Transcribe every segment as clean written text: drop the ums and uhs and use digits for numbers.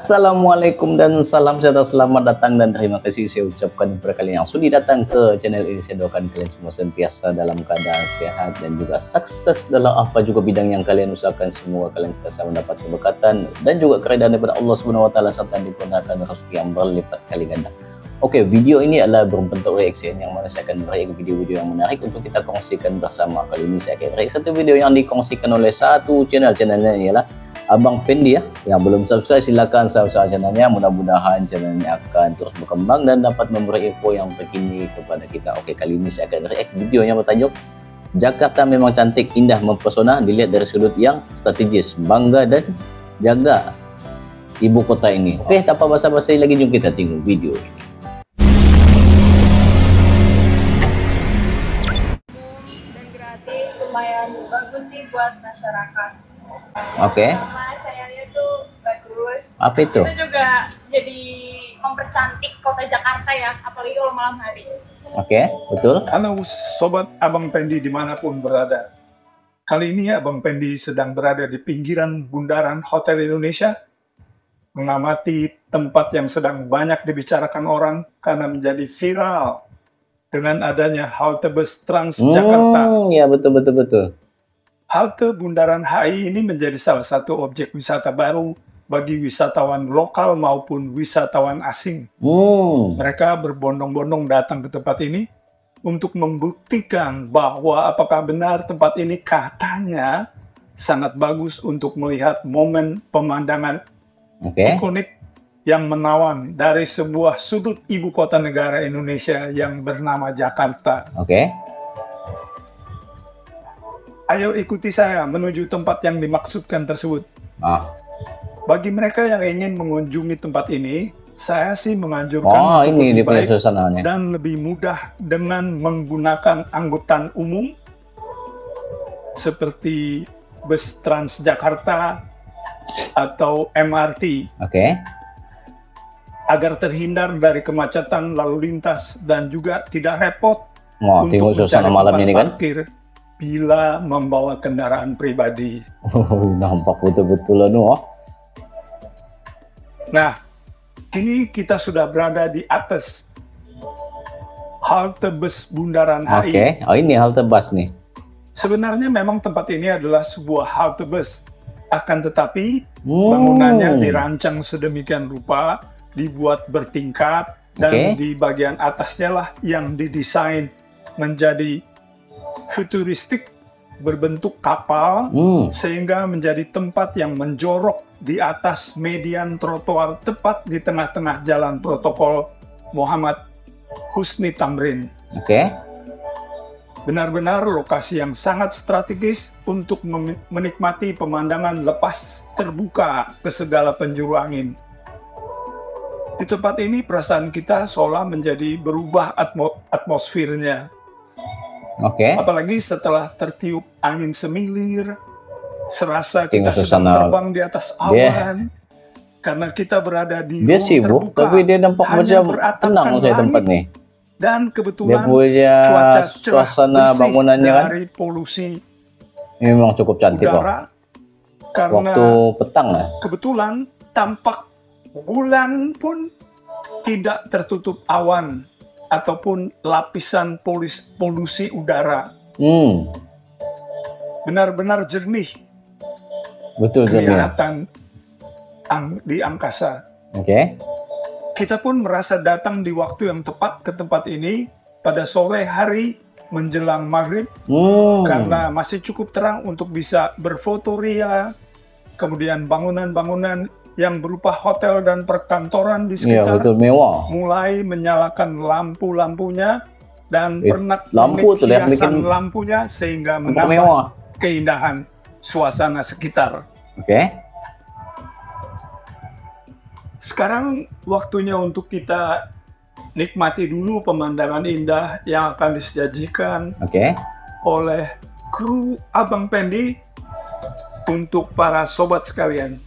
Assalamualaikum dan salam sejahtera, selamat datang dan terima kasih saya ucapkan kepada kalian yang sudah datang ke channel ini. Saya doakan kalian semua sentiasa dalam keadaan sehat dan juga sukses dalam apa juga bidang yang kalian usahakan. Semoga kalian sentiasa mendapat keberkatan dan juga keridhaan daripada Allah Subhanahu wa taala serta dikurniakan rezeki yang berlipat kali ganda. Oke, video ini adalah berbentuk reaction yang mana saya akan react video-video yang menarik untuk kita kongsikan bersama. Kali ini saya akan react satu video yang dikongsikan oleh satu channelnya ialah Abang Pendi ya. Yang belum subscribe silakan subscribe channelnya. Mudah-mudahan channelnya akan terus berkembang dan dapat memberi info yang terkini kepada kita. Oke, kali ini saya akan react video yang bertajuk Jakarta memang cantik, indah, mempesona dilihat dari sudut yang strategis, bangga dan jaga ibu kota ini. Oke, tanpa basa-basi lagi, jom kita tengok video ini. Dan gratis, lumayan bagus sih buat masyarakat. Oke. Sama saya lihat tuh bagus. Apa itu? Itu juga jadi mempercantik kota Jakarta ya, apalagi kalau malam hari. Oke, betul. Halo Sobat Abang Pendi dimanapun berada. Kali ini Abang Pendi sedang berada di pinggiran bundaran Hotel Indonesia, mengamati tempat yang sedang banyak dibicarakan orang karena menjadi viral dengan adanya halte bus Transjakarta. Ya, betul. Halte Bundaran HI ini menjadi salah satu objek wisata baru bagi wisatawan lokal maupun wisatawan asing. Mereka berbondong-bondong datang ke tempat ini untuk membuktikan bahwa apakah benar tempat ini katanya sangat bagus untuk melihat momen pemandangan ikonik yang menawan dari sebuah sudut ibu kota negara Indonesia yang bernama Jakarta. Ayo ikuti saya menuju tempat yang dimaksudkan tersebut. Bagi mereka yang ingin mengunjungi tempat ini, saya sih menganjurkan ini lebih baik suasananya dan lebih mudah dengan menggunakan angkutan umum seperti bus Transjakarta atau MRT. Agar terhindar dari kemacetan lalu lintas dan juga tidak repot untuk mencari tempat parkir bila membawa kendaraan pribadi. Nampak betul-betul Nah, kini kita sudah berada di atas halte bus Bundaran HI. Ini halte bus nih. Sebenarnya memang tempat ini adalah sebuah halte bus. Akan tetapi bangunannya dirancang sedemikian rupa, dibuat bertingkat, dan di bagian atasnya lah yang didesain menjadi futuristik berbentuk kapal sehingga menjadi tempat yang menjorok di atas median trotoar tepat di tengah-tengah jalan protokol Muhammad Husni Tamrin. Benar-benar lokasi yang sangat strategis untuk menikmati pemandangan lepas terbuka ke segala penjuru angin. Di tempat ini perasaan kita seolah menjadi berubah atmosfernya. Apalagi setelah tertiup angin semilir, serasa kita sedang terbang di atas awan. Karena kita berada di ruang sibuk, terbuka, tapi dia nampak macam tenang saya tempat nih. Dan kebetulan dia punya cuaca suasana bangunannya dari polusi memang cukup cantik udara, karena waktu petang lah. Kebetulan tampak bulan pun tidak tertutup awan ataupun lapisan polusi udara. Benar-benar jernih. Kelihatan di angkasa. Kita pun merasa datang di waktu yang tepat ke tempat ini pada sore hari menjelang maghrib, karena masih cukup terang untuk bisa berfotoria. Kemudian bangunan-bangunan yang berupa hotel dan perkantoran di sekitar mulai menyalakan lampu-lampunya dan pernak-pernik hiasan lampunya sehingga menambah keindahan suasana sekitar. Sekarang waktunya untuk kita nikmati dulu pemandangan indah yang akan disajikan oleh kru Abang Pendi untuk para sobat sekalian.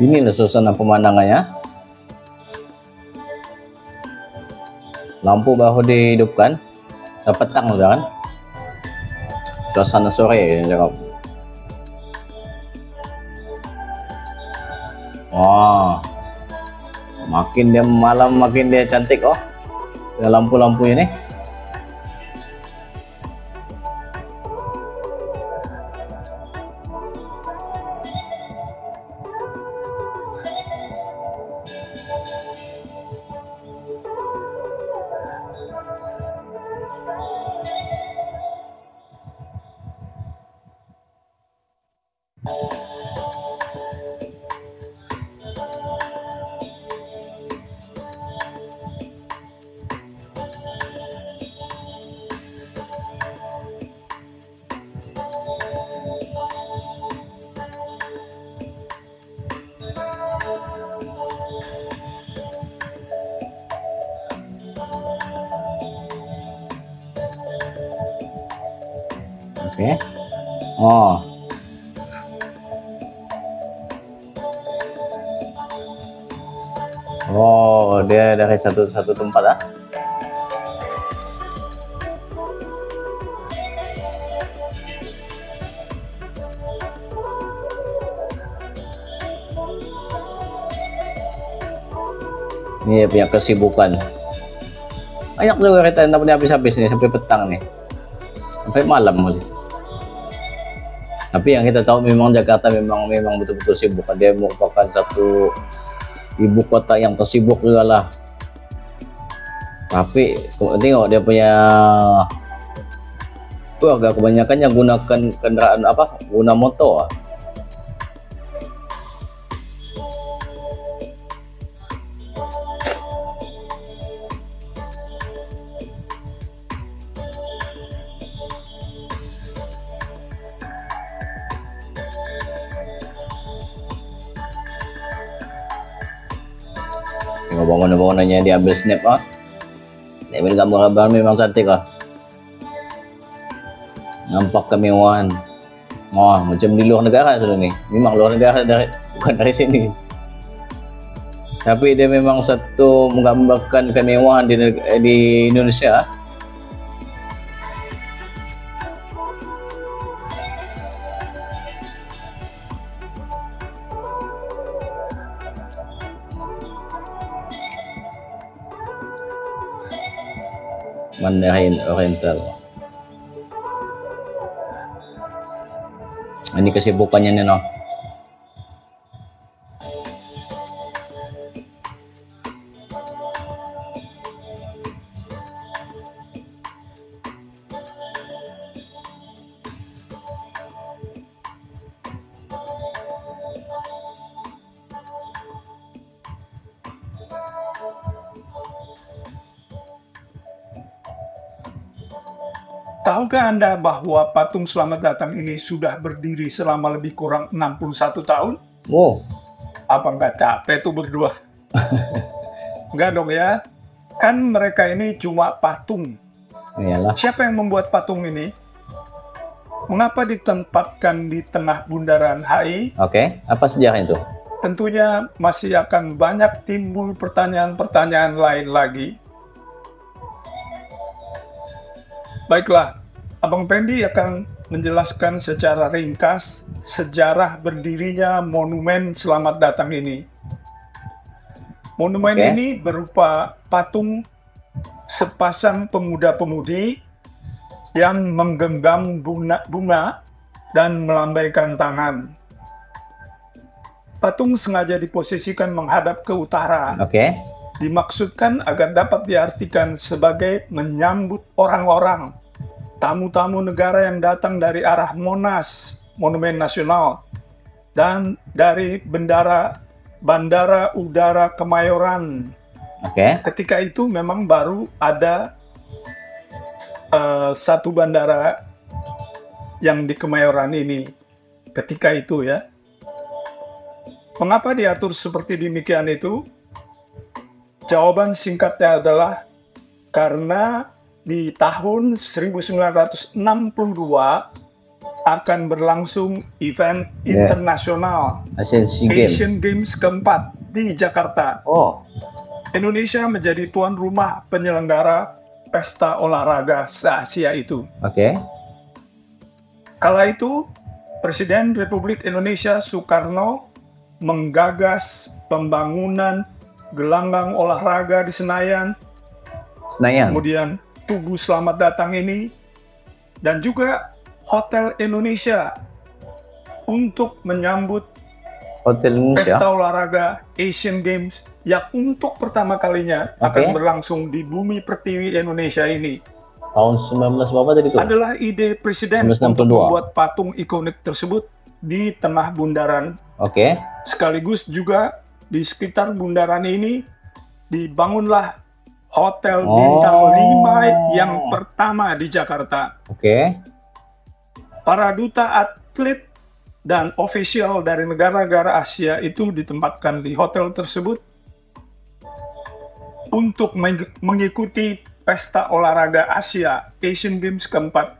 Inilah suasana pemandangannya. Lampu baru dihidupkan. Udah petang udah kan. Suasana sore ya. Wah, makin dia malam makin dia cantik oh. Ya, lampu-lampunya nih. Oke. Oh. Oh, dia dari satu tempat ah. Ini punya kesibukan. Banyak juga kita yang punya habis-habis nih sampai petang nih. Sampai malam kali. Tapi yang kita tahu memang Jakarta memang betul-betul sibuk. Dia merupakan satu ibu kota yang tersibuk juga lah. Tapi tengok dia punya warga kebanyakannya gunakan kendaraan apa? Guna motor. Tengok bangunan-bangunannya diambil snap ah. Diambil gambar-gambar memang cantik ah. Nampak kemewahan. Wah, macam di luar negara sudah nih. Memang luar negara bukan dari sini. Tapi dia memang satu menggambarkan kemewahan di Indonesia. Mandarin Oriental. Ini kesibukannya nih no. Tahukah Anda bahwa patung Selamat Datang ini sudah berdiri selama lebih kurang 61 tahun? Wow. Apa nggak capek tuh berdua? Nggak dong ya. Kan mereka ini cuma patung. Iyalah. Siapa yang membuat patung ini? Mengapa ditempatkan di tengah bundaran HI? Oke, apa sejarah itu? Tentunya masih akan banyak timbul pertanyaan-pertanyaan lain lagi. Baiklah, Abang Pendi akan menjelaskan secara ringkas sejarah berdirinya Monumen Selamat Datang ini. Monumen ini berupa patung sepasang pemuda-pemudi yang menggenggam bunga dan melambaikan tangan. Patung sengaja diposisikan menghadap ke utara. Dimaksudkan agar dapat diartikan sebagai menyambut orang-orang, tamu-tamu negara yang datang dari arah Monas, Monumen Nasional, dan dari Bandara Udara Kemayoran. Ketika itu memang baru ada satu bandara yang di Kemayoran ini. Ketika itu ya. Mengapa diatur seperti demikian itu? Jawaban singkatnya adalah karena di tahun 1962 akan berlangsung event internasional Asian Games keempat di Jakarta. Indonesia menjadi tuan rumah penyelenggara pesta olahraga se-Asia itu. Kala itu, Presiden Republik Indonesia Soekarno menggagas pembangunan gelanggang olahraga di Senayan. Kemudian Tugu Selamat Datang ini, dan juga Hotel Indonesia untuk menyambut pesta olahraga Asian Games yang untuk pertama kalinya akan berlangsung di bumi pertiwi Indonesia ini. Tahun 19 berapa tadi itu? Adalah ide Presiden untuk membuat patung ikonik tersebut di tengah bundaran. Sekaligus juga di sekitar bundaran ini dibangunlah Hotel Bintang 5 yang pertama di Jakarta. Para duta atlet dan ofisial dari negara-negara Asia itu ditempatkan di hotel tersebut untuk mengikuti pesta olahraga Asia Asian Games keempat,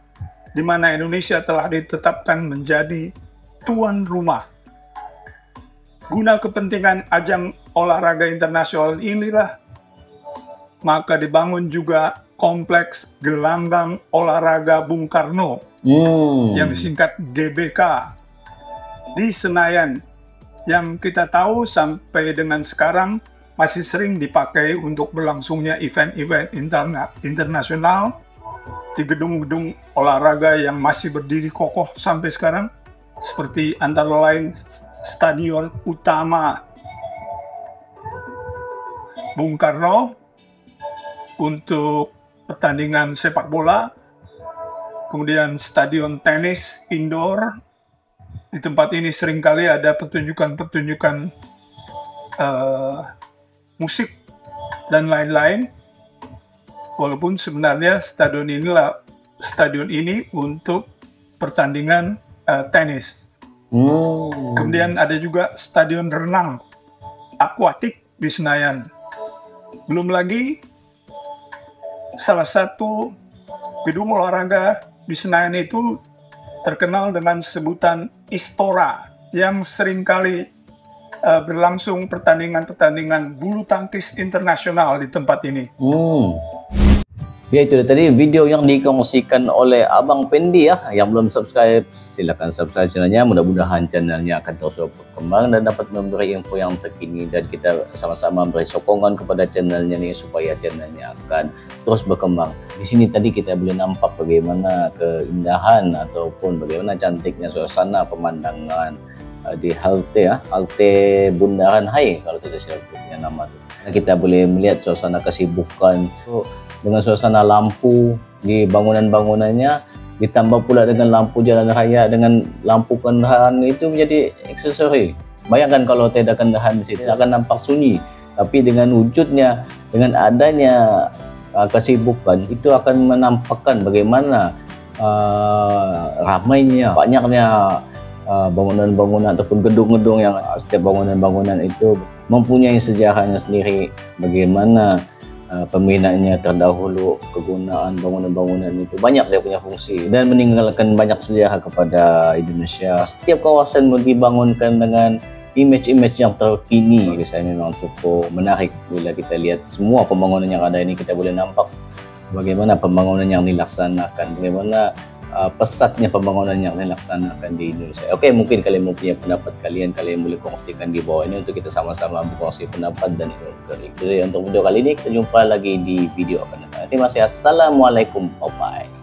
di mana Indonesia telah ditetapkan menjadi tuan rumah. Guna kepentingan ajang olahraga internasional inilah, maka dibangun juga kompleks gelanggang olahraga Bung Karno yang disingkat GBK di Senayan, yang kita tahu sampai dengan sekarang masih sering dipakai untuk berlangsungnya event-event internasional di gedung-gedung olahraga yang masih berdiri kokoh sampai sekarang, seperti antara lain Stadion Utama Bung Karno untuk pertandingan sepak bola, kemudian Stadion Tenis Indoor. Di tempat ini seringkali ada pertunjukan-pertunjukan musik dan lain-lain, walaupun sebenarnya stadion ini untuk pertandingan tenis. Kemudian ada juga stadion renang akuatik di Senayan. Belum lagi salah satu gedung olahraga di Senayan itu terkenal dengan sebutan Istora, yang seringkali berlangsung pertandingan-pertandingan bulu tangkis internasional di tempat ini. Ya, itu tadi video yang dikongsikan oleh Abang Pendi ya. Yang belum subscribe, silakan subscribe channelnya. Mudah-mudahan channelnya akan terus berkembang dan dapat memberi info yang terkini, dan kita sama-sama beri sokongan kepada channelnya nih supaya channelnya akan terus berkembang. Di sini tadi kita boleh nampak bagaimana keindahan ataupun bagaimana cantiknya suasana pemandangan di halte Bundaran Hai kalau tidak silap punya nama itu. Nah, kita boleh melihat suasana kesibukan dengan suasana lampu di bangunan-bangunannya, ditambah pula dengan lampu jalan raya dengan lampu kendaraan itu menjadi aksesori. Bayangkan kalau tidak kendaraan di situ akan nampak sunyi, tapi dengan wujudnya, dengan adanya kesibukan itu akan menampakkan bagaimana ramainya, banyaknya bangunan-bangunan ataupun gedung-gedung yang setiap bangunan-bangunan itu mempunyai sejarahnya sendiri, bagaimana pembinaannya terdahulu, kegunaan bangunan-bangunan itu banyak dia punya fungsi dan meninggalkan banyak sejarah kepada Indonesia. Setiap kawasan dibangunkan dengan image-image yang terkini. Saya memang cukup menarik bila kita lihat semua pembangunan yang ada ini. Kita boleh nampak bagaimana pembangunan yang dilaksanakan, bagaimana pesatnya pembangunan yang dilaksanakan di Indonesia. Oke, mungkin kalian mempunyai pendapat kalian boleh kongsikan di bawah ini untuk kita sama-sama berkongsi pendapat dan ilmu. Jadi untuk video kali ini kita jumpa lagi di video akan datang. Terima kasih. Assalamualaikum. Bye.